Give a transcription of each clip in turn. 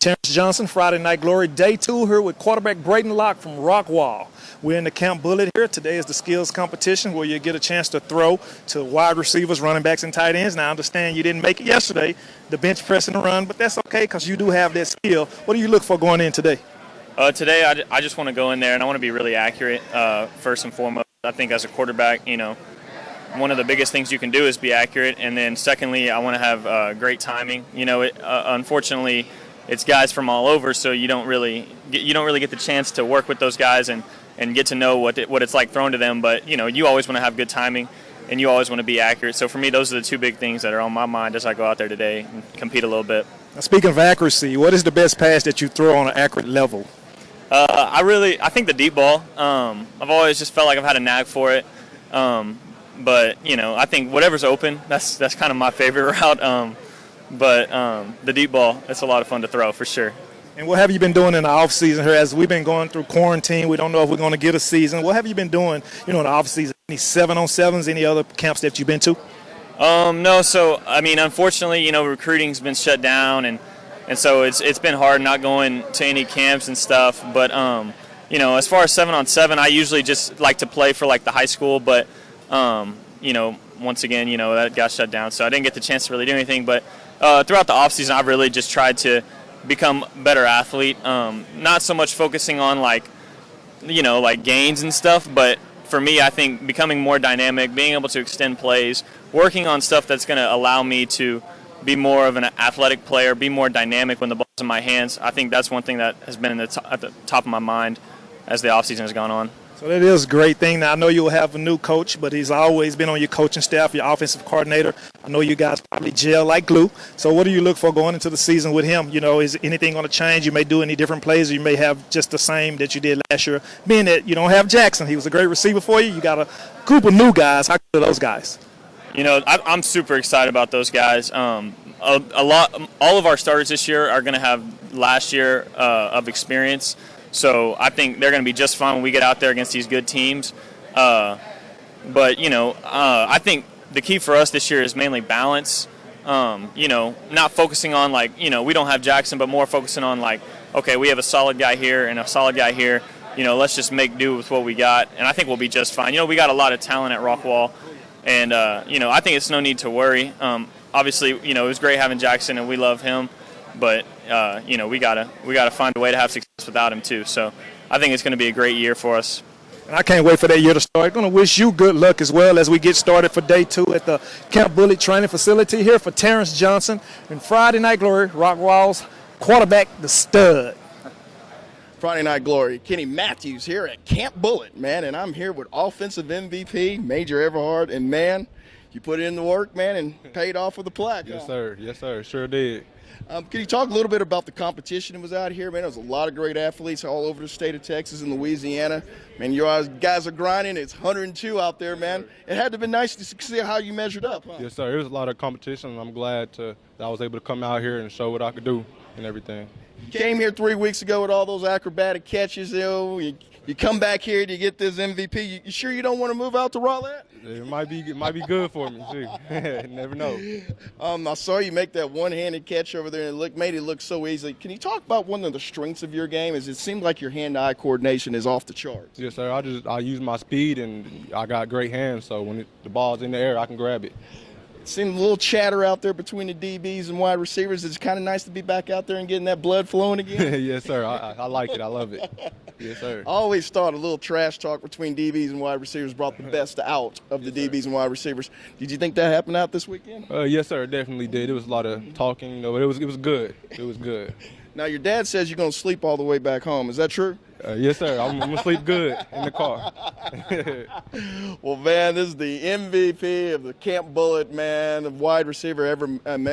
Terrence Johnson, Friday Night Glory, day 2 here with quarterback Brighton Lock from Rockwall. We're in the Camp Bullitt here. Today is the skills competition where you get a chance to throw to wide receivers, running backs, and tight ends. Now, I understand you didn't make it yesterday, the bench press and the run, but that's okay because you do have that skill. What do you look for going in today? Today, I just want to go in there and I want to be really accurate, first and foremost. I think as a quarterback, one of the biggest things you can do is be accurate. And then secondly, I want to have great timing. Unfortunately, it's guys from all over, so you don't really get the chance to work with those guys and get to know what it's like throwing to them. But you always want to have good timing, and you always want to be accurate. So for me, those are the two big things that are on my mind as I go out there today and compete a little bit. Now, speaking of accuracy, what is the best pass that you throw on an accurate level? I think the deep ball. I've always just felt like I've had a knack for it. But I think whatever's open, that's kind of my favorite route. But the deep ball, it's a lot of fun to throw for sure. And what have you been doing in the off season here? As we've been going through quarantine, we don't know if we're going to get a season. What have you been doing, in the off season? Any 7-on-7s? Any other camps that you've been to? No. So unfortunately, recruiting's been shut down, and so it's been hard not going to any camps and stuff. But as far as 7-on-7, I usually just like to play for like the high school, but once again, that got shut down, so I didn't get the chance to really do anything. But throughout the off season, I've really just tried to become a better athlete. Not so much focusing on like gains and stuff, but for me, I think becoming more dynamic, being able to extend plays, working on stuff that's going to allow me to be more of an athletic player, be more dynamic when the ball's in my hands. I think that's one thing that has been at the top of my mind as the offseason has gone on. So that is a great thing. Now, I know you'll have a new coach, but he's always been on your coaching staff, your offensive coordinator. I know you guys probably gel like glue. So what do you look for going into the season with him? Is anything going to change? You may do any different plays, or you may have just the same that you did last year. Being that you don't have Jackson, he was a great receiver for you. You got a group of new guys. How good are those guys? I'm super excited about those guys. All of our starters this year are going to have last year of experience. So I think they're going to be just fine when we get out there against these good teams. But I think the key for us this year is mainly balance. Not focusing on we don't have Jackson, but more focusing on okay, we have a solid guy here and a solid guy here. Let's just make do with what we got, and I think we'll be just fine. We got a lot of talent at Rockwall, and I think it's no need to worry. Obviously, it was great having Jackson, and we love him. But we gotta find a way to have success without him too. So I think it's going to be a great year for us. And I can't wait for that year to start. Going to wish you good luck as well as we get started for day 2 at the Camp Bullitt training facility here for Terrence Johnson and Friday Night Glory, Rockwall's quarterback, the stud. Friday Night Glory, Kenny Matthews here at Camp Bullitt, man, and I'm here with offensive MVP Major Everhart, and man, you put in the work, man, and paid off with the plaque. Yes, sir. Yes, sir. Sure did. Can you talk a little bit about the competition that was out here, man? There was a lot of great athletes all over the state of Texas and Louisiana. Man, you guys are grinding. It's 102 out there, man. It had to be nice to see how you measured up, huh? Yes, sir. It was a lot of competition, and I'm glad that I was able to come out here and show what I could do and everything. You came here 3 weeks ago with all those acrobatic catches. You come back here to get this MVP. You sure you don't want to move out to Rowlett? It might be good for me. See, never know. I saw you make that one-handed catch over there, and it made it look so easy. Can you talk about one of the strengths of your game? Is it seemed like your hand-eye coordination is off the charts. Yes, sir. I use my speed, and I got great hands. So when the ball's in the air, I can grab it. It seemed a little chatter out there between the DBs and wide receivers. It's kind of nice to be back out there and getting that blood flowing again. Yes, sir. I like it. I love it. Yes, sir. I always thought a little trash talk between DBs and wide receivers brought the best out of the DBs and wide receivers. Did you think that happened out this weekend? Yes, sir. It definitely did. It was a lot of talking, but it was good. It was good. Now, your dad says you're going to sleep all the way back home. Is that true? Yes, sir. I'm going to sleep good in the car. Well, man, this is the MVP of the Camp Bullitt, man, the wide receiver,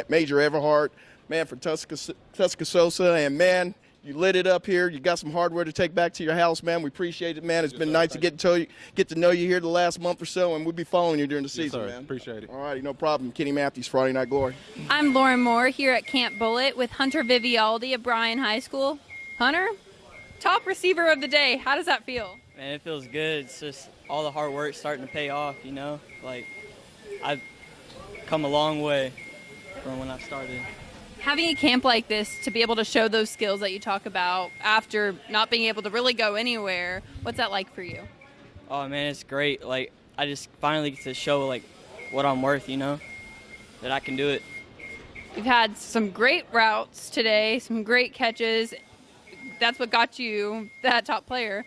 Major Everhart, man, for Tascosa. And, man, you lit it up here. You got some hardware to take back to your house, man. We appreciate it, man. It's been nice to get to know you here the last month or so, and we'll be following you during the season, sir. man. Appreciate it. All righty, no problem. Kenny Matthews, Friday Night Glory. I'm Lauren Moore here at Camp Bullitt with Hunter Vivaldi at Bryan High School. Hunter, top receiver of the day. How does that feel? Man, it feels good. It's just all the hard work starting to pay off, I've come a long way from when I started. Having a camp like this to be able to show those skills that you talk about after not being able to really go anywhere, what's that like for you? Oh man, it's great. Like I just finally get to show like what I'm worth, you know, that I can do it. You've had some great routes today, some great catches. That's what got you that top player.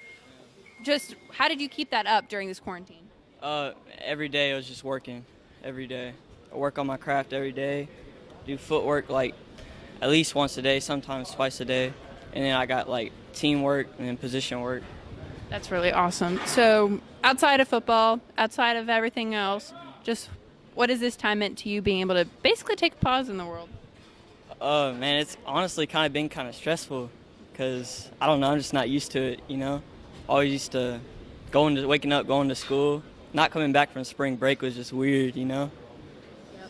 Just how did you keep that up during this quarantine? Every day I was just working. Every day, I work on my craft every day. Do footwork like at least once a day, sometimes twice a day, and then I got like teamwork and then position work. That's really awesome. So outside of football, outside of everything else, just what has this time meant to you being able to basically take a pause in the world? Man, it's honestly kind of been kind of stressful because I don't know, I'm just not used to it, you know. Always used to waking up, going to school, not coming back from spring break was just weird, you know.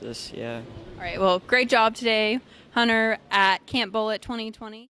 Just yeah. All right, well, great job today, Hunter, at Camp Bullitt 2020.